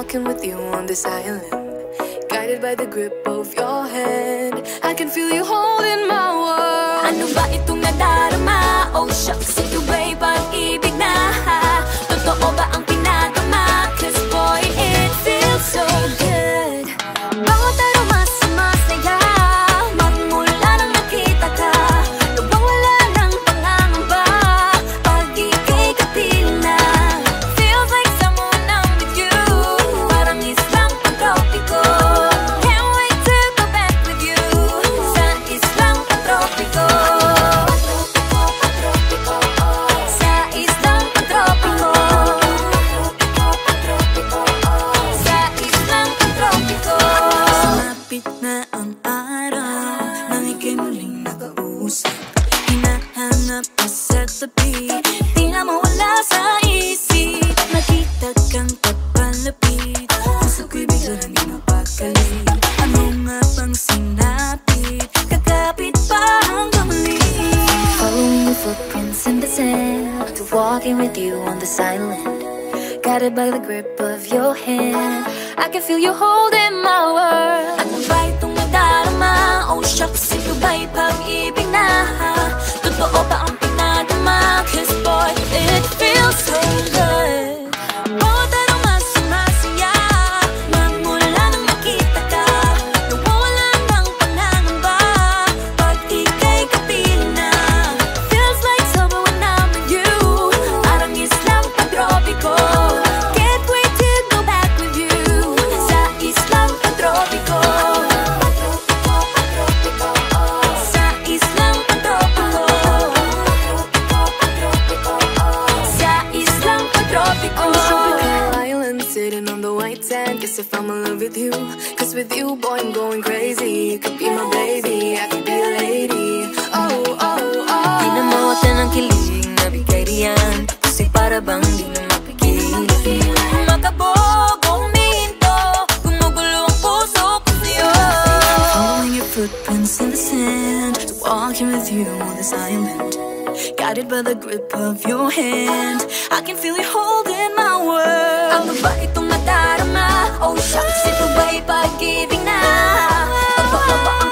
walking with you on this island, guided by the grip of your hand. I can feel you holding my world. Ano ba itong nadarama? Oh shucks, ito ba'y pag-ibig na? Totoo ba ang pinadama? Cause boy, it feels so good. Bawat aroma sumasaya, magmula nang nakita ka. Nawawala ng pangangamba pag ika'y kapiling na. Feels like someone I'm with you, parang islang pantropiko. Can't wait to go back with you sa islang pantropiko. Sa islang pantropiko. Sa islang pantropiko. Sumapit na ang araw nang ika'y muling nakausap. Hinahanap ka sa tabi, di na mawala sa isip. Nakita kang papalapit, puso ko'y bigla nang di mapakali. Ano nga bang sinapit, kakapit pa hanggang muli. Following your footprints in the sand, to walking with you on this island, guided by the grip of your hand. I can feel you holding my world. Ano ba itong nadarama? Oh shucks, ito ba'y pag-ibig na? Totoo ba ang pinadama? Cause boy, it feels so good. Bawat aroma sumasaya, magmula nang makita ka. Nawawala ng pangangamba pag ika'y kapiling na. Feels like summer when I'm with you, parang islang pantropiko. Can't wait to go back with you sa islang pantropiko. Sa islang pantropiko. Sa islang pantropiko. On the tropical island, sitting on the white sand. Guess if I'm in love with you, cause with you, boy, I'm going crazy. You could be my baby, I could be a lady. Oh, oh, oh. Di na mawata ng kilig na bigay riyan, kasi para bang di na mapigil. Makabog o huminto, gumugulo ang puso ko sa'yo. Following your footprints in the sand, walking with you on this island, guided by the grip of your hand. I can feel you holding my world. Ano ba itong nadarama? Oh shucks, ito ba'y pag-ibig na? Totoo ba ang